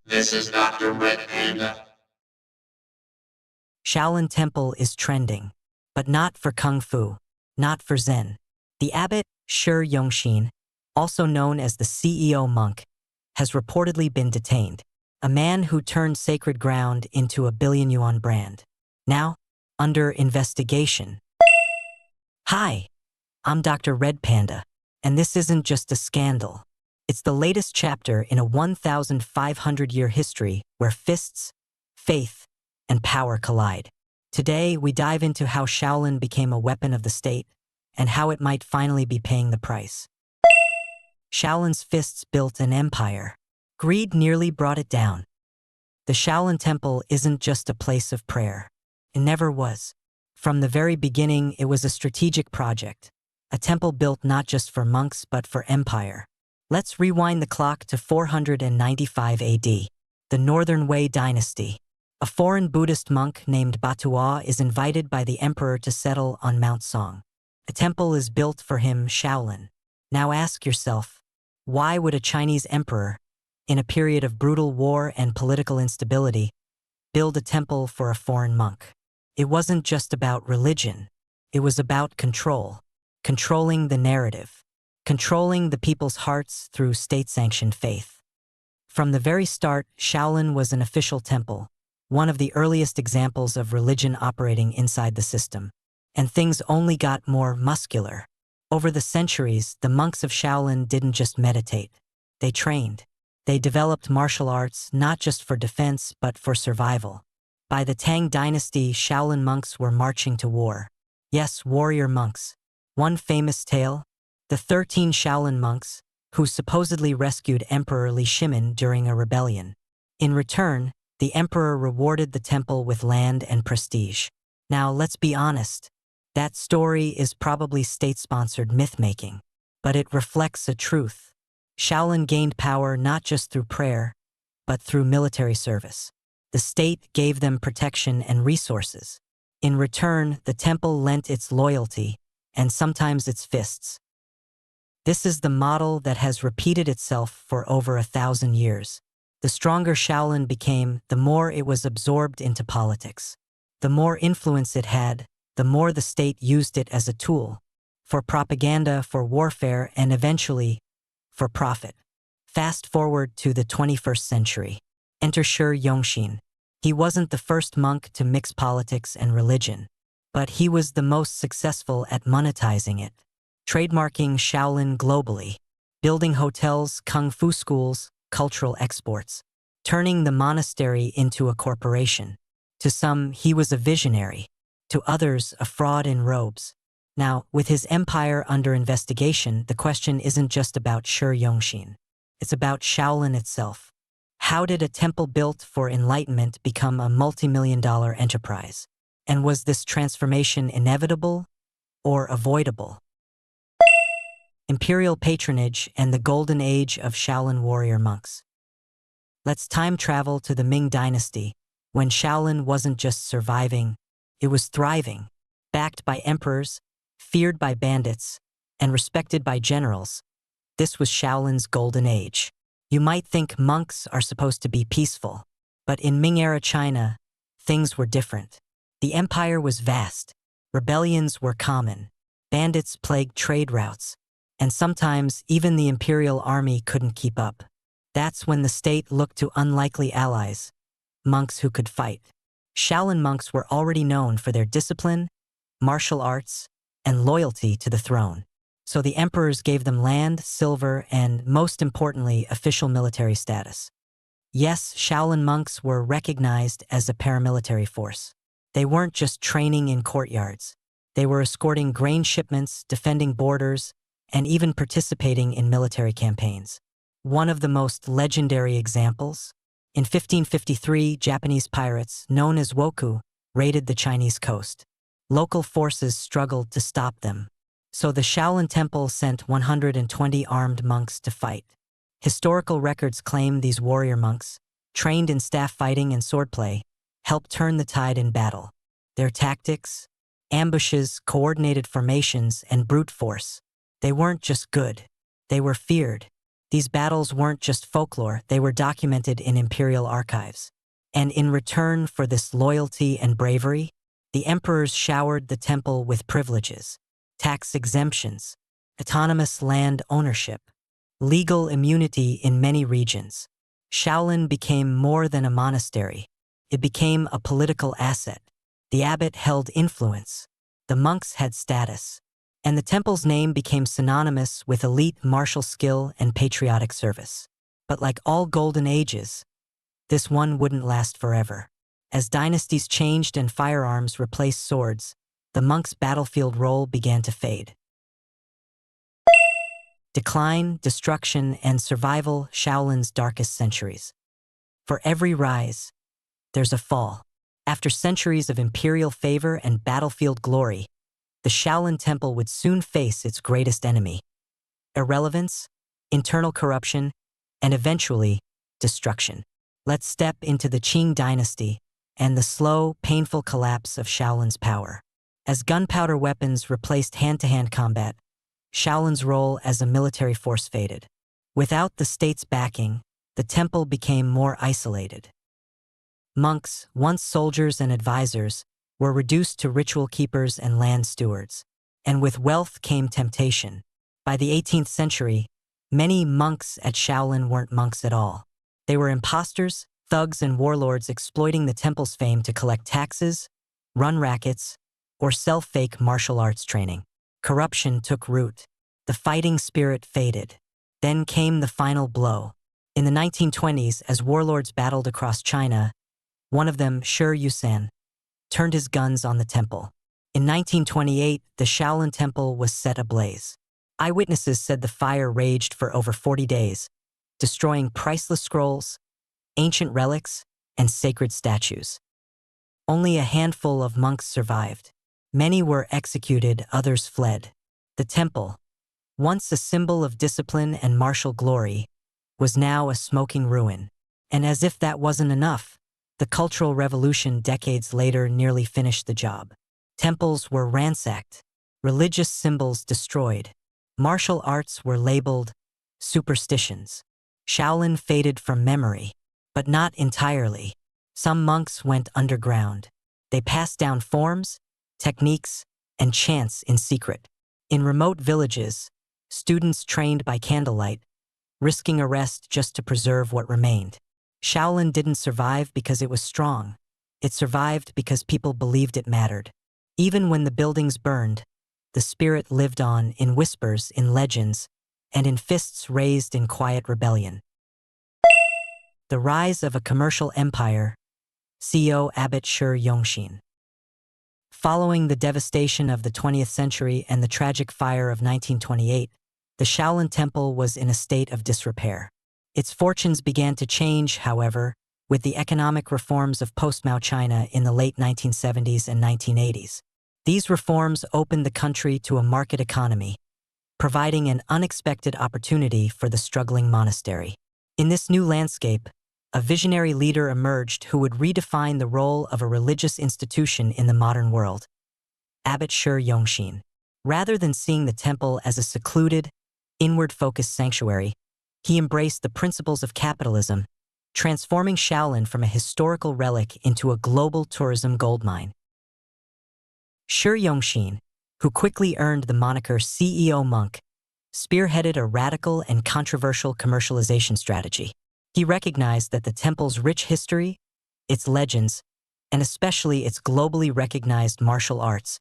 This is DR.RED Panda. Shaolin Temple is trending, but not for Kung Fu, not for Zen. The abbot, Yongxin, also known as the CEO monk, has reportedly been detained, a man who turned sacred ground into a billion-yuan brand. Now, under investigation. Hi, I'm DR.RED Panda, and this isn't just a scandal. It's the latest chapter in a 1,500-year history where fists, faith, and power collide. Today, we dive into how Shaolin became a weapon of the state and how it might finally be paying the price. Shaolin's fists built an empire. Greed nearly brought it down. The Shaolin Temple isn't just a place of prayer. It never was. From the very beginning, it was a strategic project, a temple built not just for monks but for empire. Let's rewind the clock to 495 AD, the Northern Wei dynasty. A foreign Buddhist monk named Batua is invited by the emperor to settle on Mount Song. A temple is built for him, Shaolin. Now ask yourself, why would a Chinese emperor, in a period of brutal war and political instability, build a temple for a foreign monk? It wasn't just about religion. It was about control, controlling the narrative, controlling the people's hearts through state-sanctioned faith. From the very start, Shaolin was an official temple, one of the earliest examples of religion operating inside the system. And things only got more muscular. Over the centuries, the monks of Shaolin didn't just meditate. They trained. They developed martial arts not just for defense but for survival. By the Tang dynasty, Shaolin monks were marching to war. Yes, warrior monks. One famous tale, the 13 Shaolin monks, who supposedly rescued Emperor Li Shimin during a rebellion. In return, the emperor rewarded the temple with land and prestige. Now, let's be honest. That story is probably state-sponsored myth-making, but it reflects a truth. Shaolin gained power not just through prayer, but through military service. The state gave them protection and resources. In return, the temple lent its loyalty, and sometimes its fists. This is the model that has repeated itself for over 1,000 years. The stronger Shaolin became, the more it was absorbed into politics. The more influence it had, the more the state used it as a tool, for propaganda, for warfare, and eventually, for profit. Fast forward to the 21st century. Enter Yongxin. He wasn't the first monk to mix politics and religion, but he was the most successful at monetizing it, trademarking Shaolin globally, building hotels, kung fu schools, cultural exports, turning the monastery into a corporation. To some, he was a visionary. To others, a fraud in robes. Now, with his empire under investigation, the question isn't just about Yongxin. It's about Shaolin itself. How did a temple built for enlightenment become a multi-million-dollar enterprise? And was this transformation inevitable or avoidable? Imperial patronage and the golden age of Shaolin warrior monks. Let's time travel to the Ming dynasty, when Shaolin wasn't just surviving, it was thriving, backed by emperors, feared by bandits, and respected by generals. This was Shaolin's golden age. You might think monks are supposed to be peaceful, but in Ming-era China, things were different. The empire was vast, rebellions were common, bandits plagued trade routes, and sometimes even the imperial army couldn't keep up. That's when the state looked to unlikely allies, monks who could fight. Shaolin monks were already known for their discipline, martial arts, and loyalty to the throne. So the emperors gave them land, silver, and, most importantly, official military status. Yes, Shaolin monks were recognized as a paramilitary force. They weren't just training in courtyards. They were escorting grain shipments, defending borders, and even participating in military campaigns. One of the most legendary examples? In 1553, Japanese pirates, known as woku, raided the Chinese coast. Local forces struggled to stop them, so the Shaolin Temple sent 120 armed monks to fight. Historical records claim these warrior monks, trained in staff fighting and swordplay, helped turn the tide in battle. Their tactics, ambushes, coordinated formations, and brute force, they weren't just good, they were feared. These battles weren't just folklore, they were documented in imperial archives. And in return for this loyalty and bravery, the emperors showered the temple with privileges, tax exemptions, autonomous land ownership, legal immunity in many regions. Shaolin became more than a monastery. It became a political asset. The abbot held influence. The monks had status. And the temple's name became synonymous with elite martial skill and patriotic service. But like all golden ages, this one wouldn't last forever. As dynasties changed and firearms replaced swords, the monks' battlefield role began to fade. Decline, destruction, and survival, Shaolin's darkest centuries. For every rise, there's a fall. After centuries of imperial favor and battlefield glory, the Shaolin Temple would soon face its greatest enemy: irrelevance, internal corruption, and eventually, destruction. Let's step into the Qing dynasty and the slow, painful collapse of Shaolin's power. As gunpowder weapons replaced hand-to-hand combat, Shaolin's role as a military force faded. Without the state's backing, the temple became more isolated. Monks, once soldiers and advisors, were reduced to ritual keepers and land stewards. And with wealth came temptation. By the 18th century, many monks at Shaolin weren't monks at all. They were imposters, thugs, and warlords exploiting the temple's fame to collect taxes, run rackets, or sell fake martial arts training. Corruption took root. The fighting spirit faded. Then came the final blow. In the 1920s, as warlords battled across China, one of them, Shi Yusan, turned his guns on the temple. In 1928, the Shaolin Temple was set ablaze. Eyewitnesses said the fire raged for over 40 days, destroying priceless scrolls, ancient relics, and sacred statues. Only a handful of monks survived. Many were executed, others fled. The temple, once a symbol of discipline and martial glory, was now a smoking ruin. And as if that wasn't enough, the Cultural Revolution decades later nearly finished the job. Temples were ransacked, religious symbols destroyed, martial arts were labeled superstitions. Shaolin faded from memory, but not entirely. Some monks went underground. They passed down forms, techniques, and chants in secret. In remote villages, students trained by candlelight, risking arrest just to preserve what remained. Shaolin didn't survive because it was strong. It survived because people believed it mattered. Even when the buildings burned, the spirit lived on in whispers, in legends, and in fists raised in quiet rebellion. The rise of a commercial empire, CEO Abbot Shi Yongxin. Following the devastation of the 20th century and the tragic fire of 1928, the Shaolin Temple was in a state of disrepair. Its fortunes began to change, however, with the economic reforms of post-Mao China in the late 1970s and 1980s. These reforms opened the country to a market economy, providing an unexpected opportunity for the struggling monastery. In this new landscape, a visionary leader emerged who would redefine the role of a religious institution in the modern world: Abbot Shi Yongxin. Rather than seeing the temple as a secluded, inward-focused sanctuary, he embraced the principles of capitalism, transforming Shaolin from a historical relic into a global tourism goldmine. Shi Yongxin, who quickly earned the moniker CEO Monk, spearheaded a radical and controversial commercialization strategy. He recognized that the temple's rich history, its legends, and especially its globally recognized martial arts,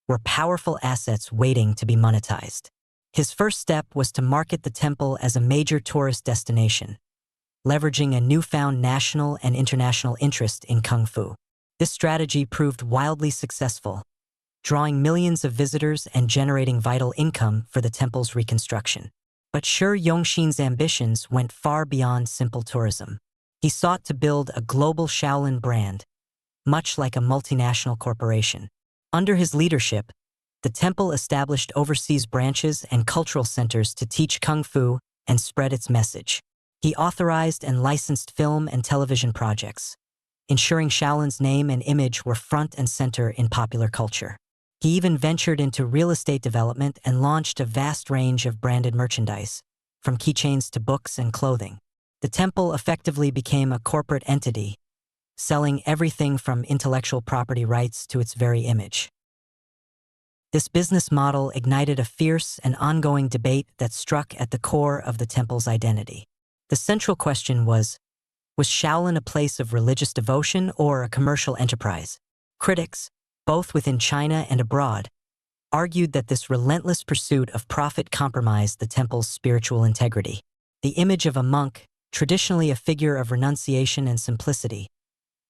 were powerful assets waiting to be monetized. His first step was to market the temple as a major tourist destination, leveraging a newfound national and international interest in Kung Fu. This strategy proved wildly successful, drawing millions of visitors and generating vital income for the temple's reconstruction. But Shi Yongxin's ambitions went far beyond simple tourism. He sought to build a global Shaolin brand, much like a multinational corporation. Under his leadership, the temple established overseas branches and cultural centers to teach Kung Fu and spread its message. He authorized and licensed film and television projects, ensuring Shaolin's name and image were front and center in popular culture. He even ventured into real estate development and launched a vast range of branded merchandise, from keychains to books and clothing. The temple effectively became a corporate entity, selling everything from intellectual property rights to its very image. This business model ignited a fierce and ongoing debate that struck at the core of the temple's identity. The central question was Shaolin a place of religious devotion or a commercial enterprise? Critics, both within China and abroad, argued that this relentless pursuit of profit compromised the temple's spiritual integrity. The image of a monk, traditionally a figure of renunciation and simplicity,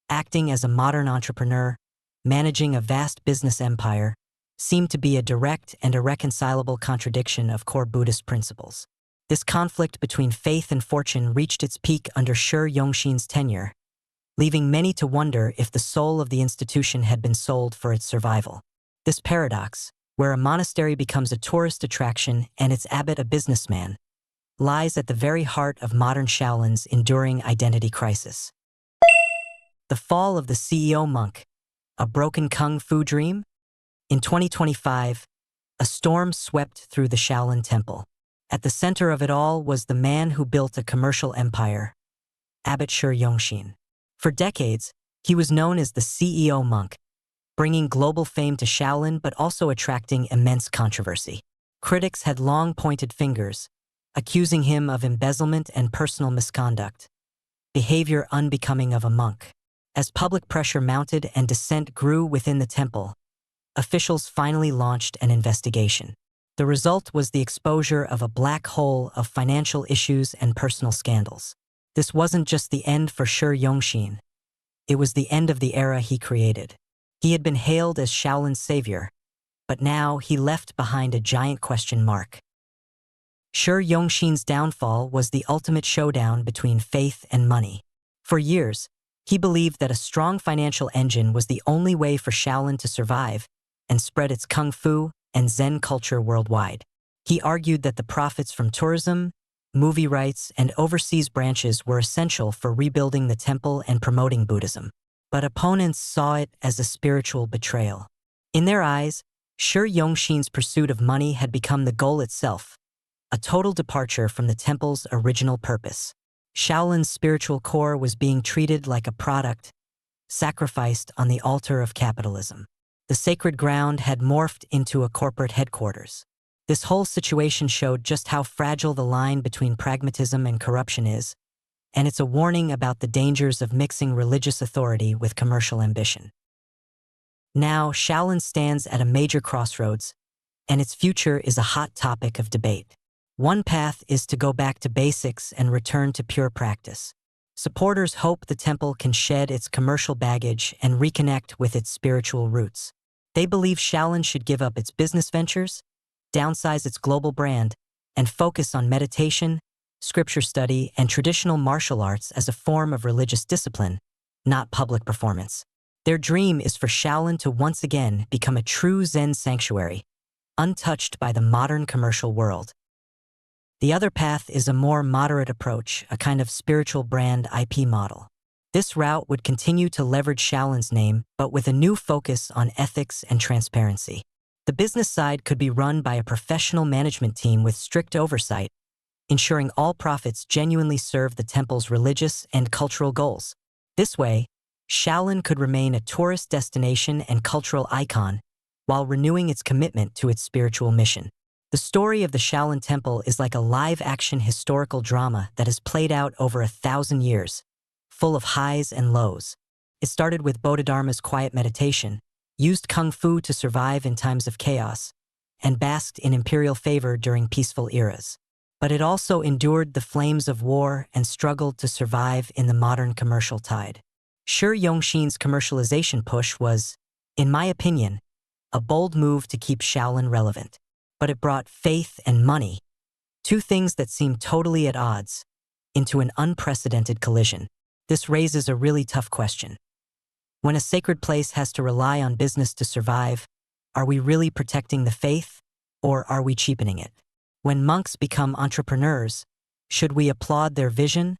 acting as a modern entrepreneur, managing a vast business empire, seemed to be a direct and irreconcilable contradiction of core Buddhist principles. This conflict between faith and fortune reached its peak under Yongxin's tenure, leaving many to wonder if the soul of the institution had been sold for its survival. This paradox, where a monastery becomes a tourist attraction and its abbot a businessman, lies at the very heart of modern Shaolin's enduring identity crisis. The fall of the CEO monk, a broken kung fu dream? In 2025, a storm swept through the Shaolin Temple. At the center of it all was the man who built a commercial empire, Abbot Yongxin. For decades, he was known as the CEO monk, bringing global fame to Shaolin but also attracting immense controversy. Critics had long pointed fingers, accusing him of embezzlement and personal misconduct, behavior unbecoming of a monk. As public pressure mounted and dissent grew within the temple, officials finally launched an investigation. The result was the exposure of a black hole of financial issues and personal scandals. This wasn't just the end for Yongxin. It was the end of the era he created. He had been hailed as Shaolin's savior, but now he left behind a giant question mark. Yongxin's downfall was the ultimate showdown between faith and money. For years, he believed that a strong financial engine was the only way for Shaolin to survive and spread its kung fu and Zen culture worldwide. He argued that the profits from tourism, movie rights, and overseas branches were essential for rebuilding the temple and promoting Buddhism. But opponents saw it as a spiritual betrayal. In their eyes, Yongxin's pursuit of money had become the goal itself, a total departure from the temple's original purpose. Shaolin's spiritual core was being treated like a product, sacrificed on the altar of capitalism. The sacred ground had morphed into a corporate headquarters. This whole situation showed just how fragile the line between pragmatism and corruption is, and it's a warning about the dangers of mixing religious authority with commercial ambition. Now, Shaolin stands at a major crossroads, and its future is a hot topic of debate. One path is to go back to basics and return to pure practice. Supporters hope the temple can shed its commercial baggage and reconnect with its spiritual roots. They believe Shaolin should give up its business ventures, downsize its global brand, and focus on meditation, scripture study, and traditional martial arts as a form of religious discipline, not public performance. Their dream is for Shaolin to once again become a true Zen sanctuary, untouched by the modern commercial world. The other path is a more moderate approach, a kind of spiritual brand IP model. This route would continue to leverage Shaolin's name, but with a new focus on ethics and transparency. The business side could be run by a professional management team with strict oversight, ensuring all profits genuinely serve the temple's religious and cultural goals. This way, Shaolin could remain a tourist destination and cultural icon, while renewing its commitment to its spiritual mission. The story of the Shaolin Temple is like a live-action historical drama that has played out over 1,000 years, full of highs and lows. It started with Bodhidharma's quiet meditation, used kung fu to survive in times of chaos, and basked in imperial favor during peaceful eras. But it also endured the flames of war and struggled to survive in the modern commercial tide. Yongxin's commercialization push was, in my opinion, a bold move to keep Shaolin relevant. But it brought faith and money, two things that seem totally at odds, into an unprecedented collision. This raises a really tough question. When a sacred place has to rely on business to survive, are we really protecting the faith, or are we cheapening it? When monks become entrepreneurs, should we applaud their vision,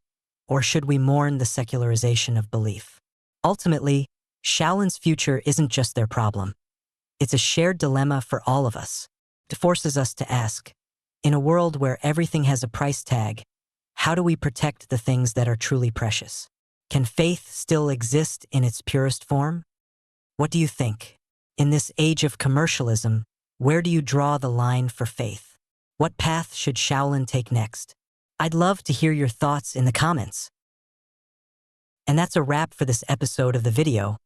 or should we mourn the secularization of belief? Ultimately, Shaolin's future isn't just their problem. It's a shared dilemma for all of us. It forces us to ask, In a world where everything has a price tag, how do we protect the things that are truly precious? Can faith still exist in its purest form? What do you think? In this age of commercialism, where do you draw the line for faith? What path should Shaolin take next? I'd love to hear your thoughts in the comments. And that's a wrap for this episode of the video.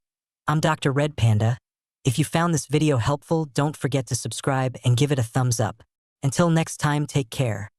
I'm DR.RED Panda. If you found this video helpful, don't forget to subscribe and give it a thumbs up. Until next time, take care.